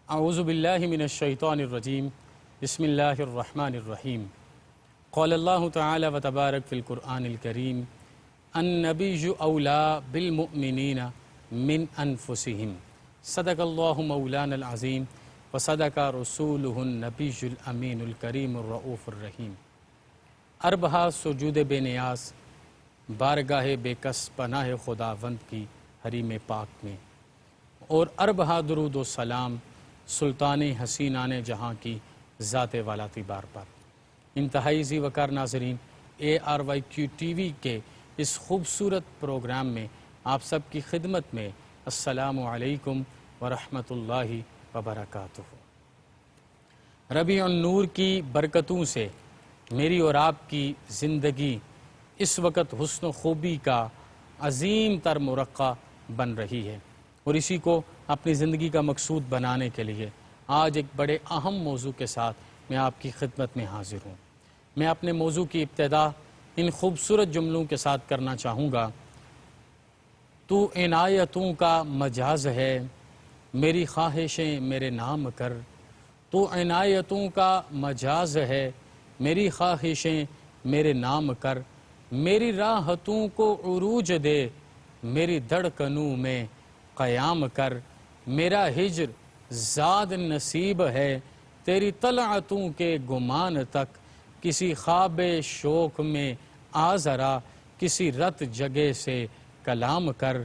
اعوذ باللہ من الشیطان الرجیم بسم اللہ الرحمن الرحیم قال اللہ تعالی و تبارک فی القرآن الکریم النبی اولا بالمؤمنین من انفسہم صدق اللہ مولانا العظیم و صدق رسولہ النبی الامین الکریم الرؤوف الرحیم۔ اربہا سجود بے نیاز بارگاہ بے کس پناہ خداوند کی حریم پاک میں، اور اربہا درود و سلام سلطان حسینان جہاں کی ذات والا تیبار پر۔ انتہائی ذی وقار ناظرین، ARYQ ٹی وی کے اس خوبصورت پروگرام میں آپ سب کی خدمت میں السلام علیکم ورحمۃ اللہ وبرکاتہ۔ ربیع النور کی برکتوں سے میری اور آپ کی زندگی اس وقت حسن و خوبی کا عظیم تر مرقع بن رہی ہے، اور اسی کو اپنی زندگی کا مقصود بنانے کے لیے آج ایک بڑے اہم موضوع کے ساتھ میں آپ کی خدمت میں حاضر ہوں۔ میں اپنے موضوع کی ابتدا ان خوبصورت جملوں کے ساتھ کرنا چاہوں گا۔ تو عنایتوں کا مجاز ہے، میری خواہشیں میرے نام کر۔ تو عنایتوں کا مجاز ہے، میری خواہشیں میرے نام کر۔ میری راحتوں کو عروج دے، میری دھڑکنوں میں قیام کر۔ میرا ہجر زاد نصیب ہے، تیری طلعتوں کے گمان تک۔ کسی خواب شوق میں آ ذرا، کسی رت جگہ سے کلام کر۔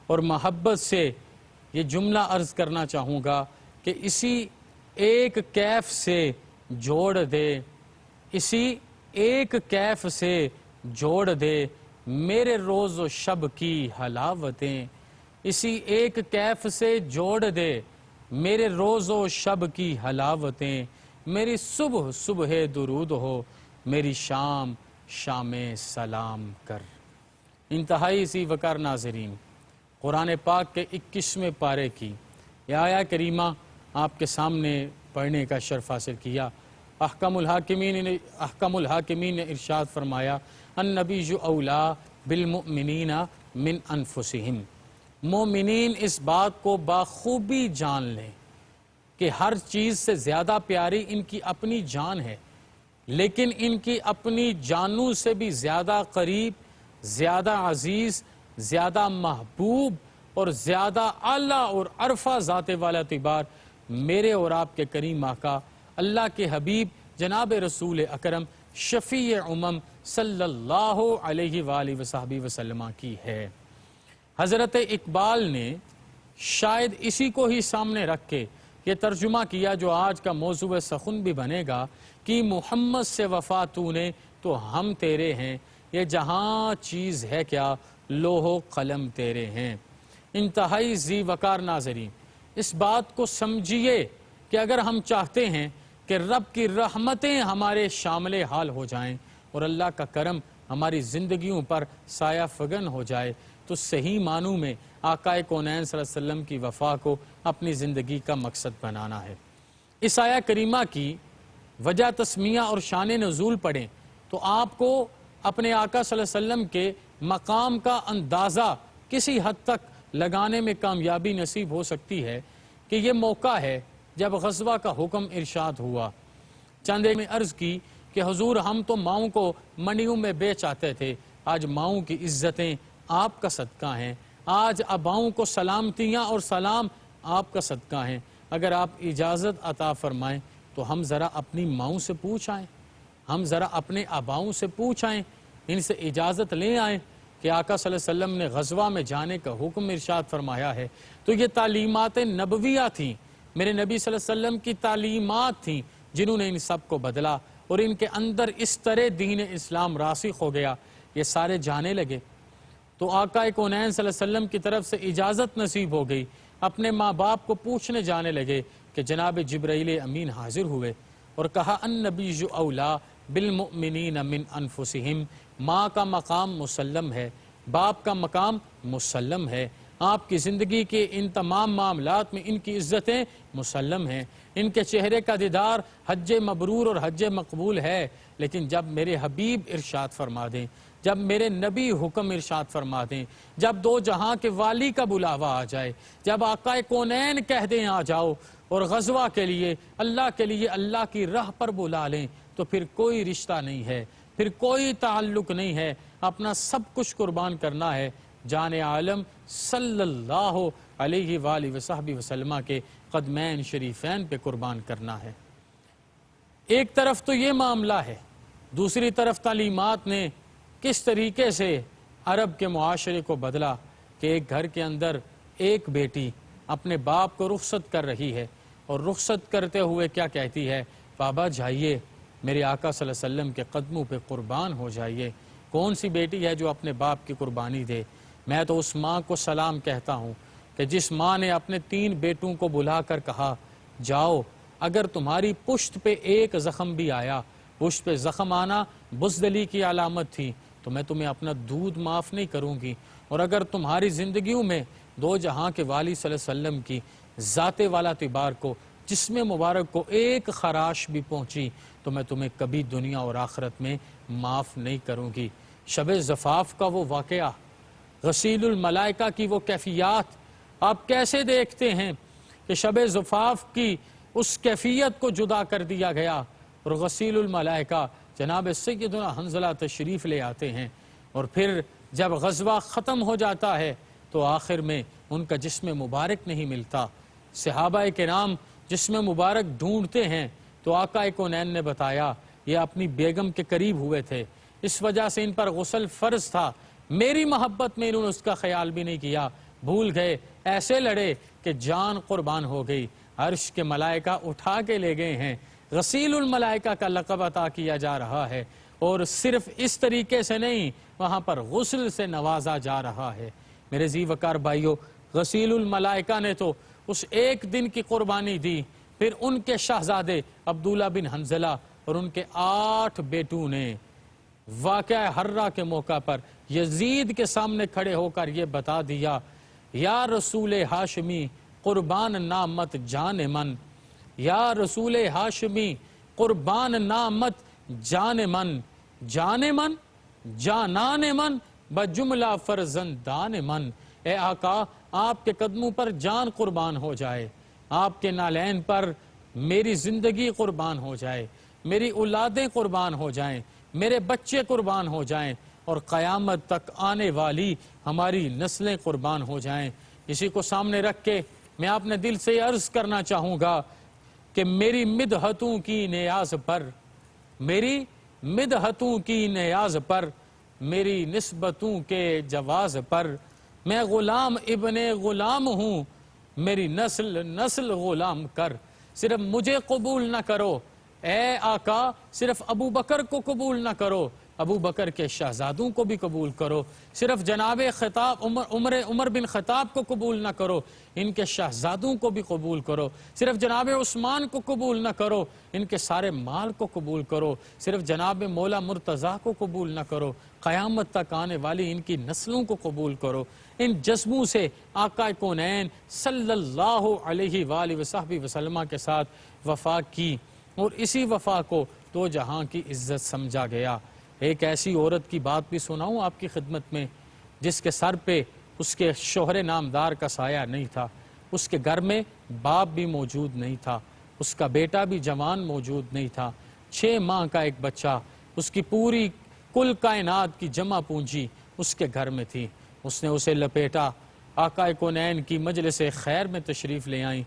اور محبت سے یہ جملہ عرض کرنا چاہوں گا کہ اسی ایک کیف سے جوڑ دے، اسی ایک کیف سے جوڑ دے میرے روز و شب کی حلاوتیں۔ اسی ایک کیف سے جوڑ دے میرے روز و شب کی حلاوتیں۔ میری صبح صبح درود ہو، میری شام شام سلام کر۔ انتہائی ذی وقار ناظرین، قرآن پاک کے 21ویں پارے کی یہ آیہ کریمہ آپ کے سامنے پڑھنے کا شرف حاصل کیا۔ احکم الحاکمین نے ارشاد فرمایا النبی اولا بالمؤمنین من انفسہم۔ مومنین اس بات کو بخوبی جان لیں کہ ہر چیز سے زیادہ پیاری ان کی اپنی جان ہے، لیکن ان کی اپنی جانوں سے بھی زیادہ قریب، زیادہ عزیز، زیادہ محبوب اور زیادہ اعلیٰ اور عرفہ ذات والا اعتبار میرے اور آپ کے کریم آقا اللہ کے حبیب جناب رسول اکرم شفیع امم صلی اللہ علیہ وآلہ وصحبہ وسلم کی ہے۔ حضرت اقبال نے شاید اسی کو ہی سامنے رکھ کے یہ ترجمہ کیا جو آج کا موضوع سخن بھی بنے گا کہ محمد سے وفا تو نے تو ہم تیرے ہیں، یہ جہاں چیز ہے کیا لوح و قلم تیرے ہیں۔ انتہائی ذی وقار ناظرین، اس بات کو سمجھیے کہ اگر ہم چاہتے ہیں کہ رب کی رحمتیں ہمارے شامل حال ہو جائیں اور اللہ کا کرم ہماری زندگیوں پر سایہ فگن ہو جائے، تو صحیح معنوں میں آقا کونین صلی اللہ علیہ وسلم کی وفا کو اپنی زندگی کا مقصد بنانا ہے۔ اس آیہ کریمہ کی وجہ تسمیہ اور شان نزول پڑھیں تو آپ کو اپنے آقا صلی اللہ علیہ وسلم کے مقام کا اندازہ کسی حد تک لگانے میں کامیابی نصیب ہو سکتی ہے کہ یہ موقع ہے جب غزوہ کا حکم ارشاد ہوا۔ چند ایک میں عرض کی کہ حضور ہم تو ماؤں کو منڈیوں میں بیچ آتے تھے، آج ماؤں کی عزتیں آپ کا صدقہ ہیں، آج اباؤں کو سلامتیاں اور سلام آپ کا صدقہ ہیں۔ اگر آپ اجازت عطا فرمائیں تو ہم ذرا اپنی ماؤں سے پوچھ آئیں، ہم ذرا اپنے اباؤں سے پوچھ آئیں، ان سے اجازت لے آئیں کہ آقا صلی اللہ علیہ وسلم نے غزوہ میں جانے کا حکم ارشاد فرمایا ہے۔ تو یہ تعلیمات نبویہ تھیں، میرے نبی صلی اللہ علیہ وسلم کی تعلیمات تھیں جنہوں نے ان سب کو بدلا، اور ان کے اندر اس طرح دین اسلام راسخ ہو گیا، یہ سارے جانے لگے۔ تو آقا کونین صلی اللہ علیہ وسلم کی طرف سے اجازت نصیب ہو گئی، اپنے ماں باپ کو پوچھنے جانے لگے کہ جناب جبرائیل امین حاضر ہوئے اور کہا النبی اولا بالمؤمنین من انفسہم۔ ماں کا مقام مسلم ہے، باپ کا مقام مسلم ہے، آپ کی زندگی کے ان تمام معاملات میں ان کی عزتیں مسلم ہیں، ان کے چہرے کا دیدار حج مبرور اور حج مقبول ہے، لیکن جب میرے حبیب ارشاد فرما دیں جب میرے نبی حکم ارشاد فرما دیں، جب دو جہاں کے والی کا بلاوا آ جائے، جب آقا کونین کہہ دیں آ جاؤ اور غزوہ کے لیے اللہ کی راہ پر بلا لیں، تو پھر کوئی رشتہ نہیں ہے، پھر کوئی تعلق نہیں ہے، اپنا سب کچھ قربان کرنا ہے جان عالم صلی اللہ علیہ وآلہ وصحبہ وسلم کے قدمین شریفین پہ قربان کرنا ہے۔ ایک طرف تو یہ معاملہ ہے، دوسری طرف تعلیمات نے کس طریقے سے عرب کے معاشرے کو بدلا کہ ایک گھر کے اندر ایک بیٹی اپنے باپ کو رخصت کر رہی ہے اور رخصت کرتے ہوئے کیا کہتی ہے؟ بابا جائیے میرے آقا صلی اللہ علیہ وسلم کے قدموں پہ قربان ہو جائیے۔ کون سی بیٹی ہے جو اپنے باپ کی قربانی دے؟ میں تو اس ماں کو سلام کہتا ہوں کہ جس ماں نے اپنے 3 بیٹوں کو بلا کر کہا جاؤ، اگر تمہاری پشت پہ ایک زخم بھی آیا، پشت پہ زخم آنا بزدلی کی علامت تھی، تو میں تمہیں اپنا دودھ معاف نہیں کروں گی، اور اگر تمہاری زندگیوں میں دو جہاں کے والی صلی اللہ علیہ وسلم کی ذات والا تبار کو، جسم مبارک کو ایک خراش بھی پہنچی تو میں تمہیں کبھی دنیا اور آخرت میں معاف نہیں کروں گی۔ شب زفاف کا وہ واقعہ، غسیل الملائکہ کی وہ کیفیات، آپ کیسے دیکھتے ہیں کہ شب زفاف کی اس کیفیت کو جدا کر دیا گیا اور غسیل الملائکہ جناب سیدنا حنظلہ تشریف لے آتے ہیں، اور پھر جب غزوہ ختم ہو جاتا ہے تو آخر میں ان کا جسم مبارک نہیں ملتا۔ صحابہ کرام جسم مبارک ڈھونڈتے ہیں تو آقا کونین نے بتایا یہ اپنی بیگم کے قریب ہوئے تھے، اس وجہ سے ان پر غسل فرض تھا، میری محبت میں انہوں نے اس کا خیال بھی نہیں کیا، بھول گئے، ایسے لڑے کہ جان قربان ہو گئی، عرش کے ملائکہ اٹھا کے لے گئے ہیں، غسیل الملائکہ کا لقب عطا کیا جا رہا ہے، اور صرف اس طریقے سے نہیں، وہاں پر غسل سے نوازا جا رہا ہے۔ میرے ذی وقار بھائیو، غسیل الملائکہ نے تو اس ایک دن کی قربانی دی، پھر ان کے شہزادے عبداللہ بن حنظلہ اور ان کے 8 بیٹوں نے واقعہ حرہ کے موقع پر یزید کے سامنے کھڑے ہو کر یہ بتا دیا، یا رسول ہاشمی قربان نامت جان من، یا رسول ہاشمی قربان نامت جان من، جان من جانان من بجملہ فرزندان من۔ اے آقا آپ کے قدموں پر جان قربان ہو جائے، آپ کے نالین پر میری زندگی قربان ہو جائے، میری اولادیں قربان ہو جائیں، میرے بچے قربان ہو جائیں، اور قیامت تک آنے والی ہماری نسلیں قربان ہو جائیں۔ اسی کو سامنے رکھ کے میں اپنے دل سے عرض کرنا چاہوں گا کہ میری مدحتوں کی نیاز پر، میری مدحتوں کی نیاز پر، میری نسبتوں کے جواز پر، میں غلام ابن غلام ہوں، میری نسل غلام کر، صرف مجھے قبول نہ کرو اے آقا، صرف ابو بکر کو قبول نہ کرو، ابو بکر کے شہزادوں کو بھی قبول کرو، صرف جناب خطاب عمر بن خطاب کو قبول نہ کرو، ان کے شہزادوں کو بھی قبول کرو، صرف جناب عثمان کو قبول نہ کرو، ان کے سارے مال کو قبول کرو، صرف جناب مولا مرتضیٰ کو قبول نہ کرو، قیامت تک آنے والی ان کی نسلوں کو قبول کرو۔ ان جذبوں سے آقا کونین صلی اللہ علیہ وآلہ وصحبہ وسلم کے ساتھ وفا کی، اور اسی وفا کو دو جہاں کی عزت سمجھا گیا۔ ایک ایسی عورت کی بات بھی سناؤں آپ کی خدمت میں، جس کے سر پہ اس کے شوہر نامدار کا سایہ نہیں تھا، اس کے گھر میں باپ بھی موجود نہیں تھا، اس کا بیٹا بھی جوان موجود نہیں تھا، 6 ماہ کا ایک بچہ، اس کی پوری کل کائنات کی جمع پونجی اس کے گھر میں تھی، اس نے اسے لپیٹا، آقا کونین کی مجلس خیر میں تشریف لے آئیں،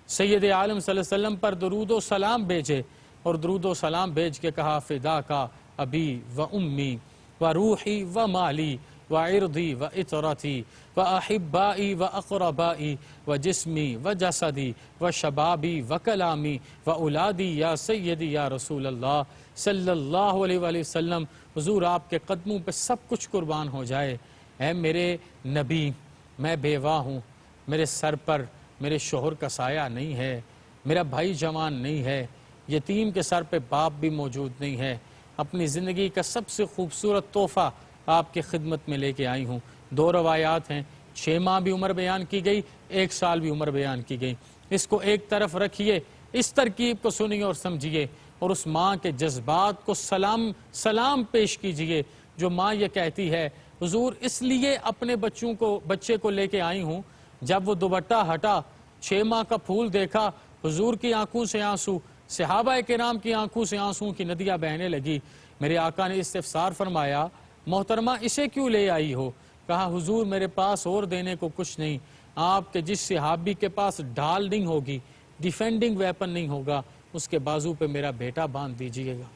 سید عالم صلی اللہ علیہ وسلم پر درود و سلام بھیجے، اور درود و سلام بھیج کے کہا فدا کا ابی و امی و روحی و مالی و عرضی و اطرتی و احبائی و اقربائی و جسمی و جسدی و شبابی و کلامی و اولادی یا سیدی یا رسول اللہ صلی اللہ علیہ وآلہ وسلم، حضور آپ کے قدموں پہ سب کچھ قربان ہو جائے۔ اے میرے نبی، میں بیوہ ہوں، میرے سر پر میرے شوہر کا سایہ نہیں ہے، میرا بھائی جوان نہیں ہے، یتیم کے سر پہ باپ بھی موجود نہیں ہے، اپنی زندگی کا سب سے خوبصورت تحفہ آپ کی خدمت میں لے کے آئی ہوں۔ 2 روایات ہیں، 6 ماہ بھی عمر بیان کی گئی، 1 سال بھی عمر بیان کی گئی۔ اس کو ایک طرف رکھیے، اس ترکیب کو سنیے اور سمجھیے، اور اس ماں کے جذبات کو سلام پیش کیجئے جو ماں یہ کہتی ہے حضور اس لیے اپنے بچے کو لے کے آئی ہوں، جب وہ دوپٹہ ہٹا 6 ماہ کا پھول دیکھا، حضور کی آنکھوں سے آنسو، صحابہ کرام کی آنکھوں سے آنسوں کی ندیاں بہنے لگی۔ میرے آقا نے استفسار فرمایا محترمہ اسے کیوں لے آئی ہو؟ کہا حضور میرے پاس اور دینے کو کچھ نہیں، آپ کے جس صحابی کے پاس ڈھال نہیں ہوگی، ڈیفینڈنگ ویپن نہیں ہوگا، اس کے بازو پہ میرا بیٹا باندھ دیجئے گا۔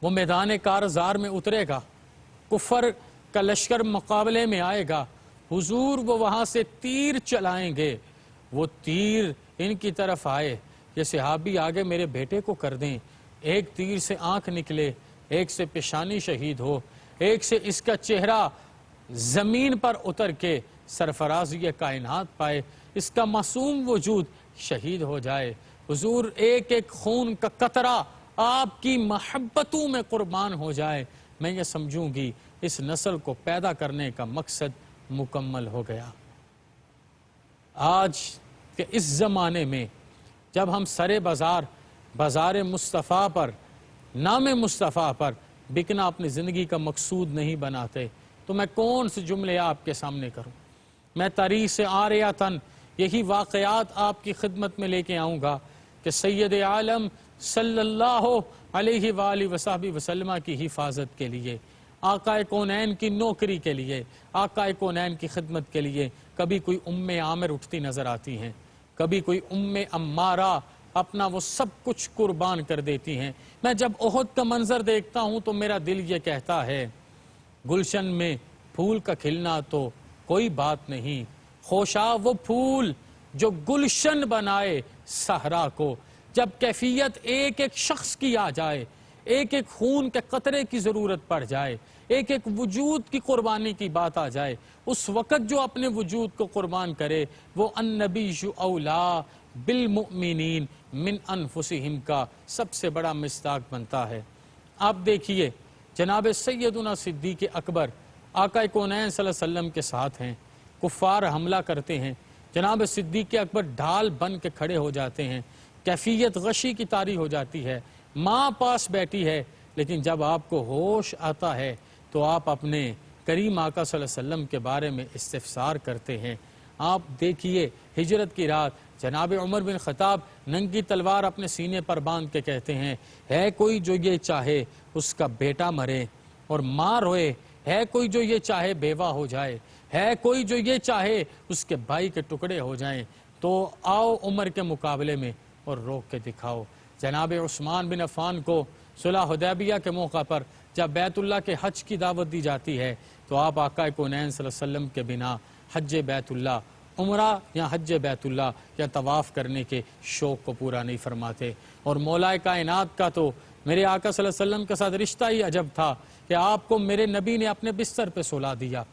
وہ میدان کارزار میں اترے گا، کفر کا لشکر مقابلے میں آئے گا، حضور وہ وہاں سے تیر چلائیں گے، وہ تیر ان کی طرف آئے، یہ صحابی آگے میرے بیٹے کو کر دیں، ایک تیر سے آنکھ نکلے، ایک سے پیشانی شہید ہو، ایک سے اس کا چہرہ زمین پر اتر کے سرفرازی کائنات پائے، اس کا معصوم وجود شہید ہو جائے، حضور ایک ایک خون کا قطرہ آپ کی محبتوں میں قربان ہو جائے، میں یہ سمجھوں گی اس نسل کو پیدا کرنے کا مقصد مکمل ہو گیا۔ آج کے اس زمانے میں جب ہم سرے بازار مصطفیٰ پر، نام مصطفیٰ پر بکنا اپنی زندگی کا مقصود نہیں بناتے تو میں کون سے جملے آپ کے سامنے کروں؟ میں تاریخ عاریۃً یہی واقعات آپ کی خدمت میں لے کے آؤں گا کہ سید عالم صلی اللہ علیہ وآلہ وصحبہ وسلم کی حفاظت کے لیے، آقا کونین کی نوکری کے لیے، آقا کونین کی خدمت کے لیے کبھی کوئی عامر اٹھتی نظر آتی ہیں، کبھی کوئی عمارہ اپنا وہ سب کچھ قربان کر دیتی ہیں۔ میں جب احد کا منظر دیکھتا ہوں تو میرا دل یہ کہتا ہے گلشن میں پھول کا کھلنا تو کوئی بات نہیں، خوشا وہ پھول جو گلشن بنائے صحرا کو۔ جب کیفیت ایک ایک شخص کی آ جائے، ایک ایک خون کے قطرے کی ضرورت پڑ جائے، ایک ایک وجود کی قربانی کی بات آ جائے، اس وقت جو اپنے وجود کو قربان کرے وہ النبی اولا بالمؤمنین من انفسہم کا سب سے بڑا مصداق بنتا ہے۔ آپ دیکھیے جناب سیدنا صدیق اکبر آقا کونین صلی اللہ علیہ وسلم کے ساتھ ہیں، کفار حملہ کرتے ہیں، جناب صدیق اکبر ڈھال بن کے کھڑے ہو جاتے ہیں، کیفیت غشی کی طاری ہو جاتی ہے، ماں پاس بیٹھی ہے، لیکن جب آپ کو ہوش آتا ہے تو آپ اپنے کریم آقا صلی اللہ علیہ وسلم کے بارے میں استفسار کرتے ہیں۔ آپ دیکھیے ہجرت کی رات جناب عمر بن خطاب ننگی تلوار اپنے سینے پر باندھ کے کہتے ہیں ہے کوئی جو یہ چاہے اس کا بیٹا مرے اور ماں روئے، ہے کوئی جو یہ چاہے بیوہ ہو جائے، ہے کوئی جو یہ چاہے اس کے بھائی کے ٹکڑے ہو جائیں، تو آؤ عمر کے مقابلے میں اور روک کے دکھاؤ۔ جناب عثمان بن عفان کو صلح حدیبیہ کے موقع پر جب بیت اللہ کے حج کی دعوت دی جاتی ہے تو آپ آقا کونین صلی اللہ علیہ وسلم کے بنا حج بیت اللہ، عمرہ یا حج بیت اللہ یا طواف کرنے کے شوق کو پورا نہیں فرماتے۔ اور مولا کائنات کا تو میرے آقا صلی اللہ علیہ وسلم کے ساتھ رشتہ ہی عجب تھا کہ آپ کو میرے نبی نے اپنے بستر پہ سلا دیا،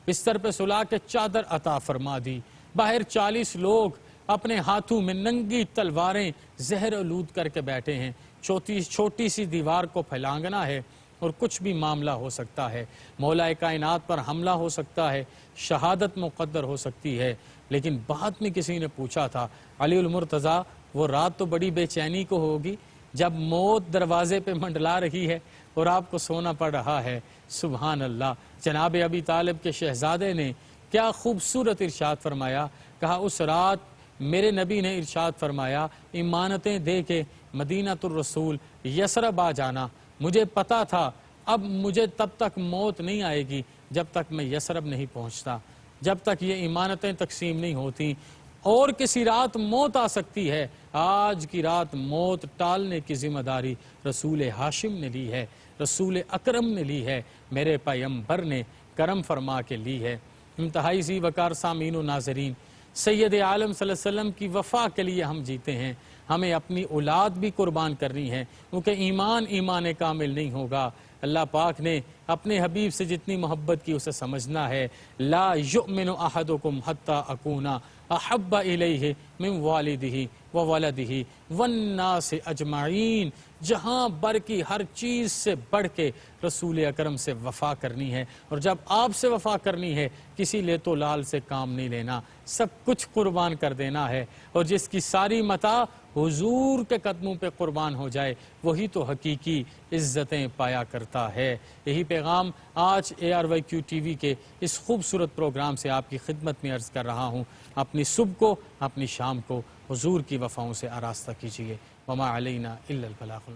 بستر پہ سلا کے چادر عطا فرما دی، باہر 40 لوگ اپنے ہاتھوں میں ننگی تلواریں زہر آلود کر کے بیٹھے ہیں، چھوٹی سی دیوار کو پھیلانگنا ہے اور کچھ بھی معاملہ ہو سکتا ہے، مولا کائنات پر حملہ ہو سکتا ہے، شہادت مقدر ہو سکتی ہے۔ لیکن بعد میں کسی نے پوچھا تھا علی المرتضیٰ وہ رات تو بڑی بے چینی کو ہوگی جب موت دروازے پہ منڈلا رہی ہے اور آپ کو سونا پڑ رہا ہے۔ سبحان اللہ، جناب ابی طالب کے شہزادے نے کیا خوبصورت ارشاد فرمایا، کہا اس رات میرے نبی نے ارشاد فرمایا امانتیں دے کے مدینہ الرسول یثرب آ جانا، مجھے پتا تھا اب مجھے تب تک موت نہیں آئے گی جب تک میں یثرب نہیں پہنچتا، جب تک یہ امانتیں تقسیم نہیں ہوتی، اور کسی رات موت آ سکتی ہے، آج کی رات موت ٹالنے کی ذمہ داری رسول ہاشم نے لی ہے، رسول اکرم نے لی ہے، میرے پیغمبر نے کرم فرما کے لی ہے۔ انتہائی ذی وقار سامعین و ناظرین، سید عالم صلی اللہ علیہ وسلم کی وفا کے لیے ہم جیتے ہیں، ہمیں اپنی اولاد بھی قربان کرنی ہے، کیونکہ ایمان کامل نہیں ہوگا۔ اللہ پاک نے اپنے حبیب سے جتنی محبت کی اسے سمجھنا ہے، لا یؤمن احدکم حتی اکون احب الیہ من والدہ وولدہ والناس اجمعین، جہاں بر کی ہر چیز سے بڑھ کے رسول اکرم سے وفا کرنی ہے، اور جب آپ سے وفا کرنی ہے کسی لے تو لال سے کام نہیں لینا، سب کچھ قربان کر دینا ہے، اور جس کی ساری متاع حضور کے قدموں پہ قربان ہو جائے وہی تو حقیقی عزتیں پایا کرتا ہے۔ یہی پیغام آج ARYQ TV کے اس خوبصورت پروگرام سے آپ کی خدمت میں عرض کر رہا ہوں۔ اپنی صبح کو، اپنی شام کو حضور کی وفاؤں سے آراستہ کیجیے۔ وما علینا الا البلاغ۔